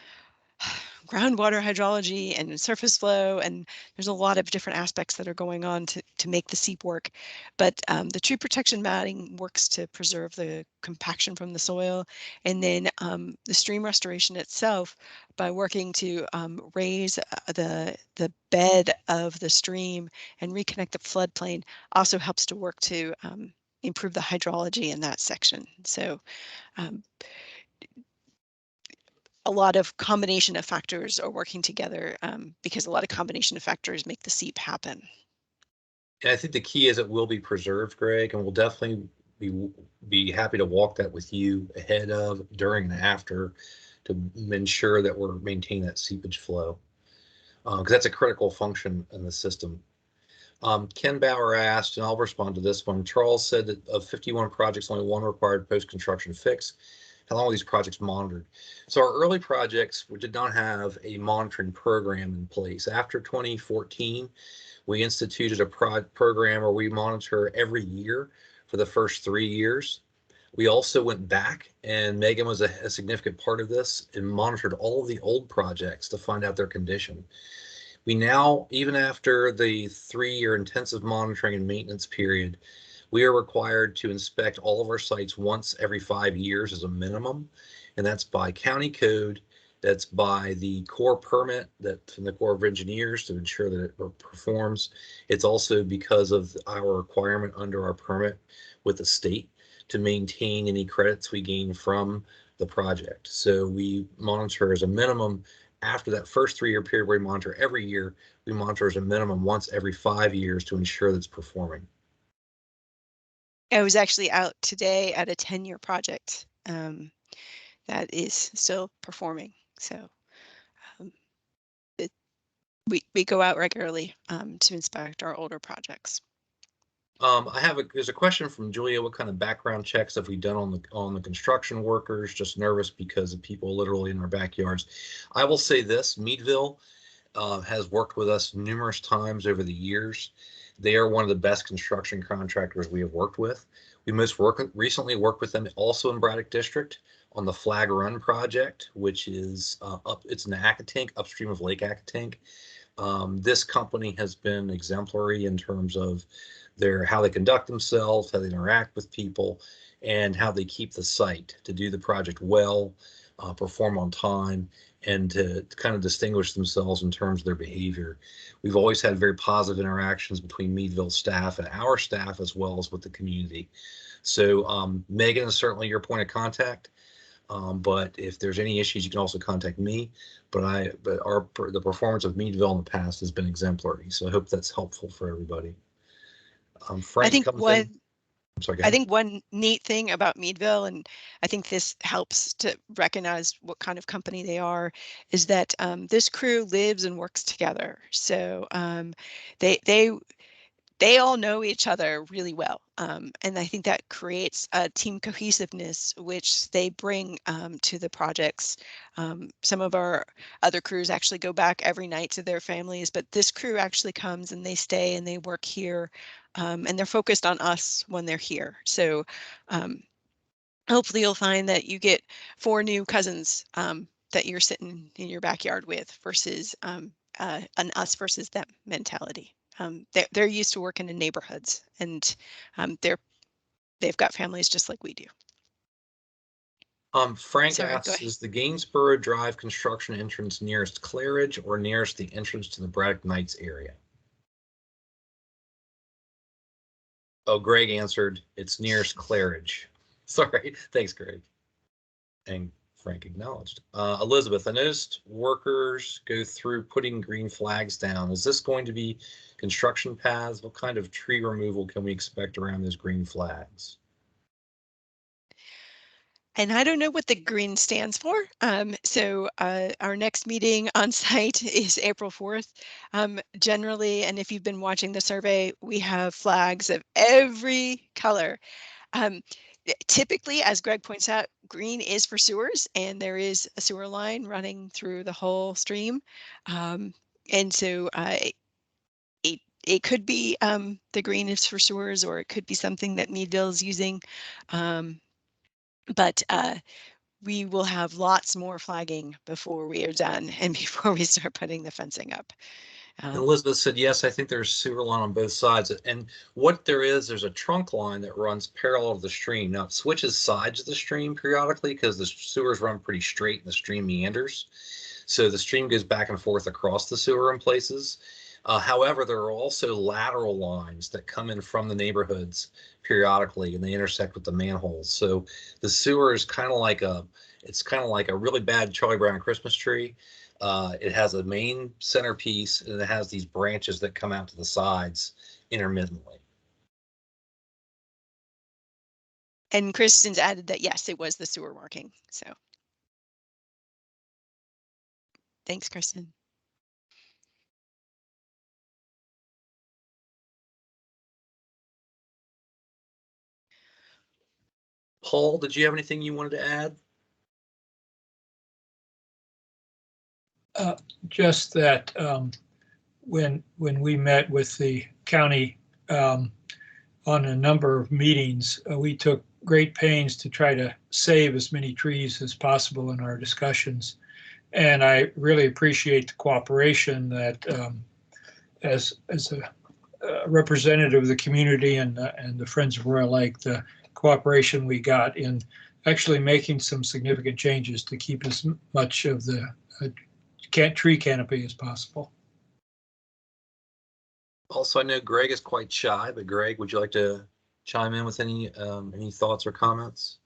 S2: groundwater hydrology and surface flow, and there's a lot of different aspects that are going on to make the seep work. But the tree protection matting works to preserve the compaction from the soil, and then the stream restoration itself, by working to raise the bed of the stream and reconnect the floodplain, also helps to work to improve the hydrology in that section. So a lot of combination of factors are working together, because a lot of combination of factors make the seep happen.
S1: And I think the key is it will be preserved, Greg, and we'll definitely be happy to walk that with you ahead of, during, and after to ensure that we're maintaining that seepage flow, because that's a critical function in the system. Ken Bauer asked, and I'll respond to this one. Charles said that of 51 projects, only one required post-construction fix. How long were these projects monitored? So our early projects did not have a monitoring program in place. After 2014, we instituted a program where we monitor every year for the first 3 years. We also went back, and Megan was a significant part of this, and monitored all of the old projects to find out their condition. We now, even after the 3-year intensive monitoring and maintenance period, we are required to inspect all of our sites once every 5 years as a minimum, and that's by county code. That's by the Corps permit from the Corps of Engineers to ensure that it performs. It's also because of our requirement under our permit with the state to maintain any credits we gain from the project. So we monitor as a minimum. After that first 3-year period where we monitor every year, we monitor as a minimum once every 5 years to ensure that it's performing.
S2: I was actually out today at a 10-year project that is still performing. So we go out regularly to inspect our older projects.
S1: There's a question from Julia. What kind of background checks have we done on the construction workers? Just nervous because of people literally in our backyards. I will say this: Meadville has worked with us numerous times over the years. They are one of the best construction contractors we have worked with. We recently worked with them also in Braddock District on the Flag Run project, which is it's in Akatank, upstream of Lake Akatank. This company has been exemplary in terms of how they conduct themselves, how they interact with people, and how they keep the site to do the project well, perform on time, and to kind of distinguish themselves in terms of their behavior. We've always had very positive interactions between Meadville staff and our staff, as well as with the community. So Megan is certainly your point of contact. But if there's any issues, you can also contact me. But the performance of Meadville in the past has been exemplary. So I hope that's helpful for everybody. Frank,
S2: I think
S1: I'm sorry, go ahead.
S2: I think one neat thing about Meadville, and I think this helps to recognize what kind of company they are, is that this crew lives and works together. So they all know each other really well. And I think that creates a team cohesiveness, which they bring to the projects. Some of our other crews actually go back every night to their families, but this crew actually comes and they stay and they work here, and they're focused on us when they're here. So hopefully you'll find that you get 4 new cousins that you're sitting in your backyard with versus an us versus them mentality. They're used to working in neighborhoods, and they've got families just like we do.
S1: Frank
S2: Sorry, go
S1: asks,
S2: ahead.
S1: is the Gainsborough Drive construction entrance nearest Claridge or nearest the entrance to the Braddock Knights area? Oh, Greg answered, it's nearest Claridge. Sorry, thanks, Greg. And Frank acknowledged. Elizabeth, I noticed workers go through putting green flags down. Is this going to be construction paths? What kind of tree removal can we expect around those green flags?
S2: And I don't know what the green stands for. So our next meeting on site is April 4th. Generally, and if you've been watching the survey, we have flags of every color. Typically, as Greg points out, green is for sewers, and there is a sewer line running through the whole stream. And so it could be the green is for sewers, or it could be something that Meadville is using. But we will have lots more flagging before we are done and before we start putting the fencing up.
S1: And Elizabeth said, yes, I think there's sewer line on both sides. And what there's a trunk line that runs parallel to the stream. Now it switches sides of the stream periodically because the sewers run pretty straight and the stream meanders. So the stream goes back and forth across the sewer in places. However, there are also lateral lines that come in from the neighborhoods periodically, and they intersect with the manholes. So the sewer is kind of like a really bad Charlie Brown Christmas tree. It has a main centerpiece, and it has these branches that come out to the sides intermittently.
S2: And Kristen's added that, yes, it was the sewer marking. So thanks, Kristen.
S1: Paul, did you have anything you wanted to add?
S8: Just that when we met with the county on a number of meetings, we took great pains to try to save as many trees as possible in our discussions. And I really appreciate the cooperation that as a representative of the community and the Friends of Royal Lake, the cooperation we got in actually making some significant changes to keep as much of the tree canopy as possible.
S1: Also, I know Greg is quite shy, but Greg, would you like to chime in with any thoughts or comments?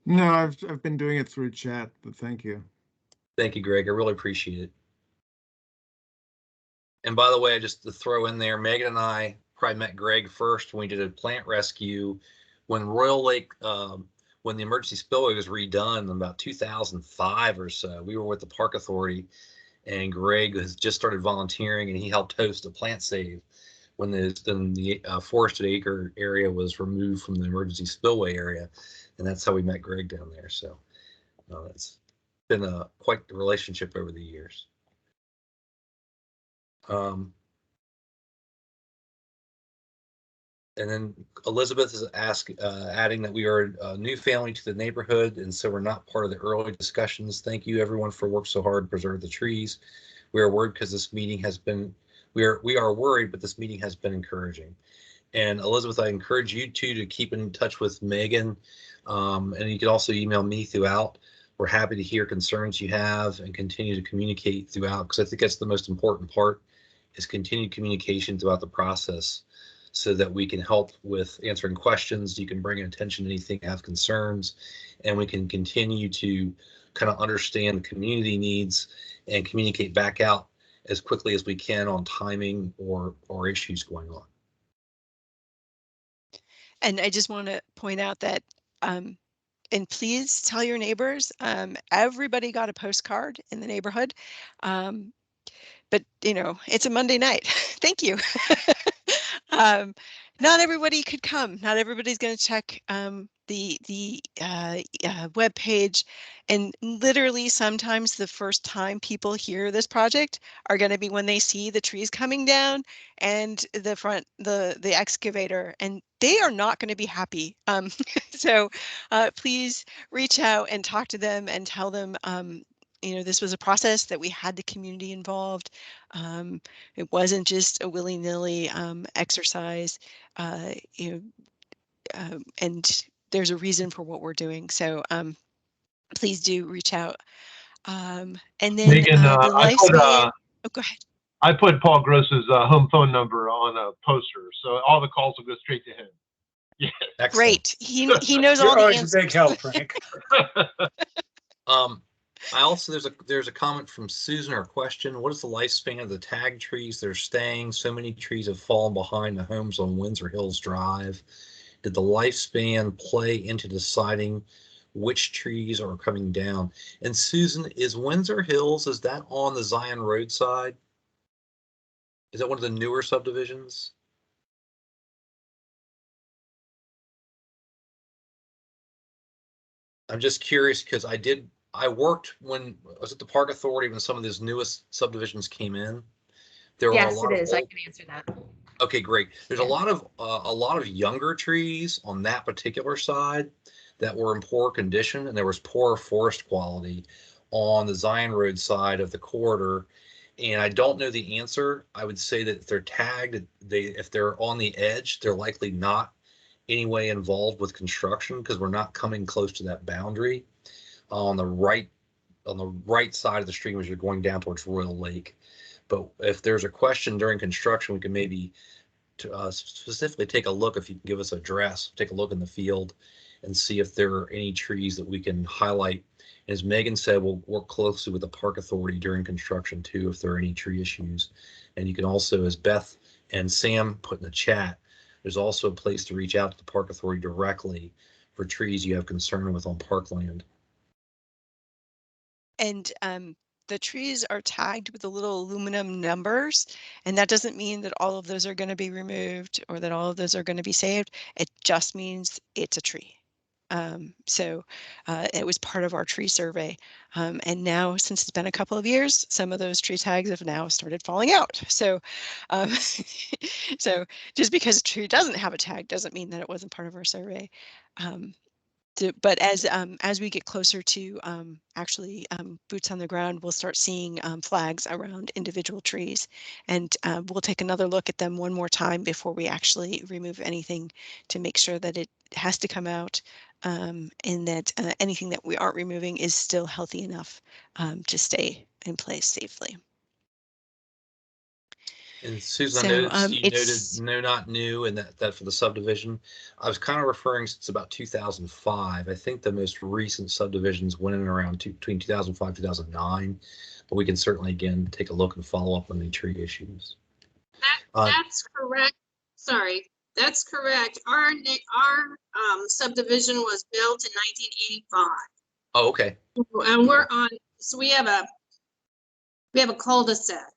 S9: No, I've been doing it through chat, but thank you.
S1: Thank you, Greg. I really appreciate it. And by the way, just to throw in there, Megan and I probably met Greg first when we did a plant rescue when Royal Lake, when the emergency spillway was redone in about 2005 or so. We were with the Park Authority, and Greg has just started volunteering, and he helped host a plant save when the forested acre area was removed from the emergency spillway area, and that's how we met Greg down there. So it's been quite the relationship over the years. Um, and then Elizabeth is adding that we are a new family to the neighborhood, and so we're not part of the early discussions. Thank you, everyone, for working so hard to preserve the trees. We are worried because this meeting has been, we are worried, but this meeting has been encouraging. And Elizabeth, I encourage you too to keep in touch with Megan, and you can also email me throughout. We're happy to hear concerns you have and continue to communicate throughout, because I think that's the most important part, is continued communication throughout the process, so that we can help with answering questions. You can bring attention to anything, have concerns, and we can continue to kind of understand the community needs and communicate back out as quickly as we can on timing or issues going on.
S2: And I just want to point out that, and please tell your neighbors, everybody got a postcard in the neighborhood. But you know, it's a Monday night. Thank you. Not everybody could come. Not everybody's going to check the web page, and literally sometimes the first time people hear this project are going to be when they see the trees coming down and the excavator, and they are not going to be happy. So please reach out and talk to them and tell them, you know, this was a process that we had the community involved. It wasn't just a willy-nilly exercise, you know, and there's a reason for what we're doing. So please do reach out. And then
S10: Megan,
S2: the lifespan. Oh, go ahead.
S10: I put Paul Gross's home phone number on a poster, so all the calls will go straight to him. Yeah.
S2: Great. He knows all the answers.
S8: You're always a big help, Frank.
S1: I also, there's a comment from Susan, or a question. What is the lifespan of the tag trees that are staying? So many trees have fallen behind the homes on Windsor Hills Drive. Did the lifespan play into deciding which trees are coming down? And Susan, is Windsor Hills, is that on the Zion Road side? Is that one of the newer subdivisions? I'm just curious because I worked when I was at the Park Authority when some of these newest subdivisions came in. There
S11: Yes,
S1: are a lot
S11: it
S1: of
S11: is. I can answer that.
S1: Okay, great. There's
S11: Yeah.
S1: a lot of younger trees on that particular side that were in poor condition, and there was poor forest quality on the Zion Road side of the corridor. And I don't know the answer. I would say that if they're tagged, if they're on the edge, they're likely not any way involved with construction, because we're not coming close to that boundary on the right side of the stream as you're going down towards Royal Lake. But if there's a question during construction, we can maybe specifically take a look. If you can give us an address, take a look in the field and see if there are any trees that we can highlight. As Megan said, we'll work closely with the Park Authority during construction too, if there are any tree issues. And you can also, as Beth and Sam put in the chat, there's also a place to reach out to the Park Authority directly for trees you have concern with on parkland.
S2: And the trees are tagged with the little aluminum numbers, and that doesn't mean that all of those are going to be removed or that all of those are going to be saved. It just means it's a tree. So it was part of our tree survey. And now, since it's been a couple of years, some of those tree tags have now started falling out. So, so just because a tree doesn't have a tag doesn't mean that it wasn't part of our survey. But as we get closer to actually boots on the ground, we'll start seeing flags around individual trees, and we'll take another look at them one more time before we actually remove anything, to make sure that it has to come out, and that anything that we aren't removing is still healthy enough to stay in place safely.
S1: And Susan,
S2: So,
S1: I noticed you noted
S2: it's
S1: no, not new, and that for the subdivision. I was kind of referring since about 2005. I think the most recent subdivisions went in around between 2005 2009, but we can certainly again take a look and follow up on any tree issues.
S11: That's correct. Sorry, that's correct. Our subdivision was built in 1985.
S1: Oh, okay.
S11: And we're on, so we have a cul-de-sac.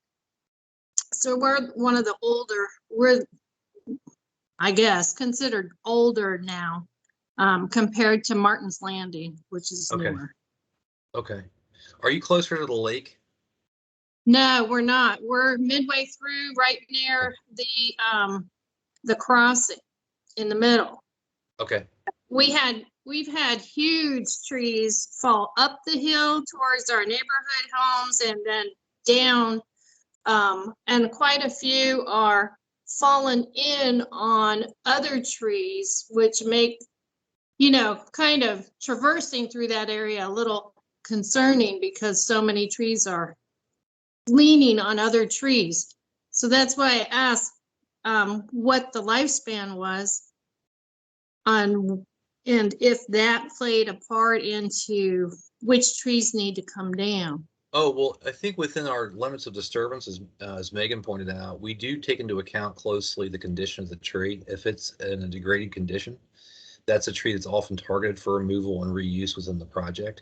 S11: So we're one of the older, I guess, considered older now, compared to Martin's Landing, which is
S1: Okay.
S11: newer.
S1: Okay. Are you closer to the lake?
S11: No, we're not. We're midway through, right near the crossing in the middle.
S1: Okay.
S11: We've had huge trees fall up the hill towards our neighborhood homes and then down. And quite a few are fallen in on other trees, which make, kind of traversing through that area a little concerning because so many trees are leaning on other trees. So that's why I asked what the lifespan was on, and if that played a part into which trees need to come down.
S1: Oh, well, I think within our limits of disturbance, as Megan pointed out, we do take into account closely the condition of the tree. If it's in a degraded condition, that's a tree that's often targeted for removal and reuse within the project.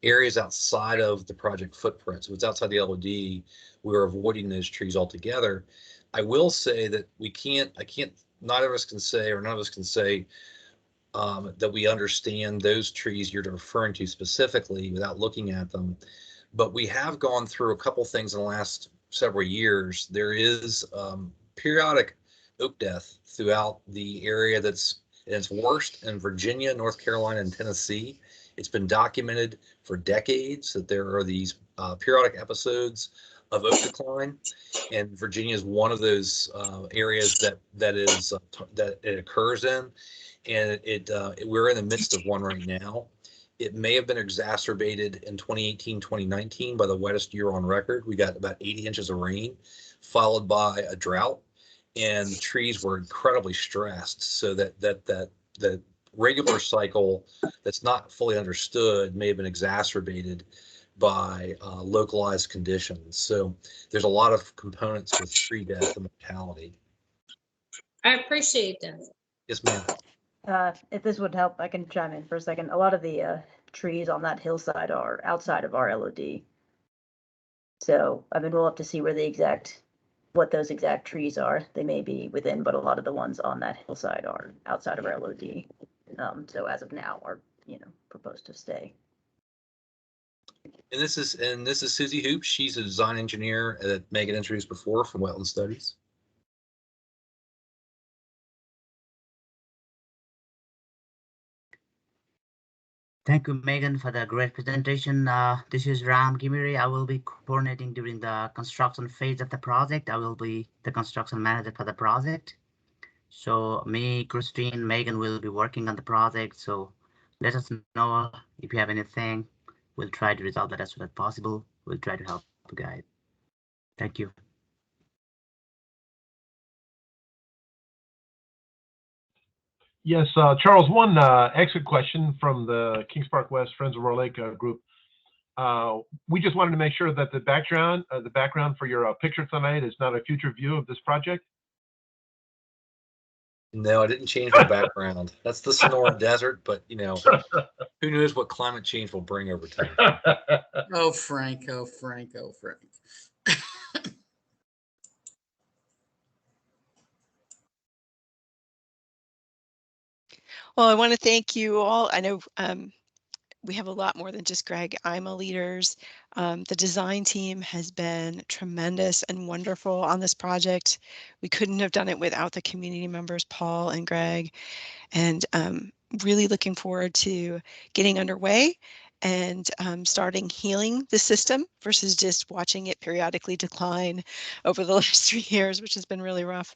S1: Areas outside of the project footprint, so it's outside the LOD, we're avoiding those trees altogether. I will say that none of us can say that we understand those trees you're referring to specifically without looking at them. But we have gone through a couple things in the last several years. There is periodic oak death throughout the area that's at its worst in Virginia, North Carolina, and Tennessee. It's been documented for decades that there are these periodic episodes of oak decline, and Virginia is one of those areas that it occurs in, and we're in the midst of one right now. It may have been exacerbated in 2018, 2019 by the wettest year on record. We got about 80 inches of rain, followed by a drought, and the trees were incredibly stressed. So that regular cycle that's not fully understood may have been exacerbated by localized conditions. So there's a lot of components with tree death and mortality.
S11: I appreciate that.
S1: Yes, ma'am.
S12: If this would help, I can chime in for a second. A lot of the trees on that hillside are outside of our LOD. So, we'll have to see what those exact trees are. They may be within, but a lot of the ones on that hillside are outside of our LOD. So as of now, are, proposed to stay.
S1: And this is Susie Hoop. She's a design engineer that Megan introduced before from Wetland Studies.
S13: Thank you, Megan, for the great presentation. This is Ram Gimiri. I will be coordinating during the construction phase of the project. I will be the construction manager for the project. So me, Christine, Megan will be working on the project. So let us know if you have anything. We'll try to resolve that as soon as possible. We'll try to help you guys. Thank you.
S10: Yes, Charles, one exit question from the Kings Park West Friends of Royal Lake group. We just wanted to make sure that the background for your picture tonight is not a future view of this project.
S1: No, I didn't change my background. That's the Sonora Desert, but who knows what climate change will bring over time.
S14: Oh, Frank, oh, Frank, oh, Frank.
S2: Well, I want to thank you all. I know we have a lot more than just Greg IMA leaders. The design team has been tremendous and wonderful on this project. We couldn't have done it without the community members, Paul and Greg, and really looking forward to getting underway and starting healing the system versus just watching it periodically decline over the last 3 years, which has been really rough.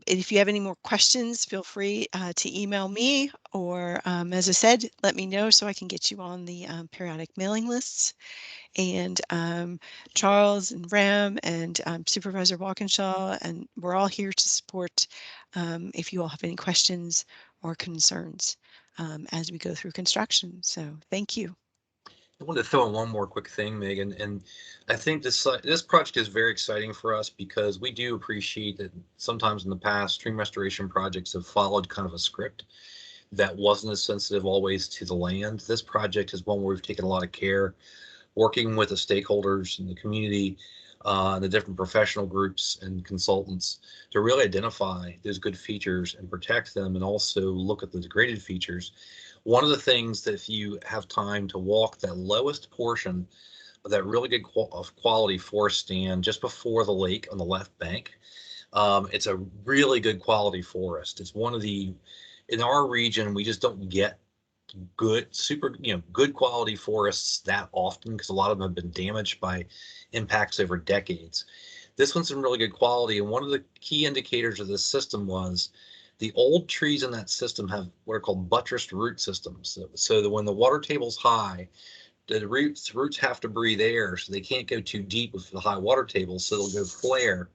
S2: If you have any more questions, feel free to email me, or as I said, let me know so I can get you on the periodic mailing lists. And Charles and Ram and Supervisor Walkinshaw, and we're all here to support if you all have any questions or concerns as we go through construction. So thank you.
S1: I wanted to throw in one more quick thing, Megan, and I think this project is very exciting for us because we do appreciate that sometimes in the past stream restoration projects have followed kind of a script that wasn't as sensitive always to the land. This project is one where we've taken a lot of care working with the stakeholders and the community and the different professional groups and consultants to really identify those good features and protect them, and also look at the degraded features. One of the things that if you have time to walk that lowest portion that really good quality forest stand just before the lake on the left bank. It's a really good quality forest. It's one of the, in our region, we just don't get good, good quality forests that often because a lot of them have been damaged by impacts over decades. This one's in really good quality, and one of the key indicators of this system was the old trees in that system have what are called buttressed root systems. So that when the water table's high, the roots have to breathe air, so they can't go too deep with the high water table, so they'll go flare.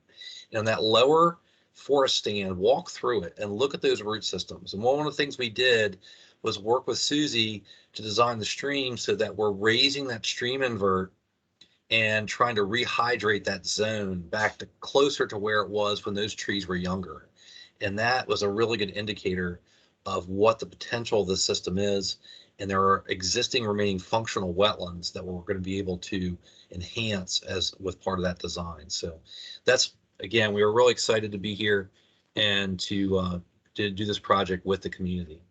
S1: And on that lower forest stand, walk through it and look at those root systems. And one of the things we did was work with Susie to design the stream so that we're raising that stream invert and trying to rehydrate that zone back to closer to where it was when those trees were younger. And that was a really good indicator of what the potential of the system is. And there are existing remaining functional wetlands that we're going to be able to enhance as with part of that design. So that's, again, we were really excited to be here and to do this project with the community.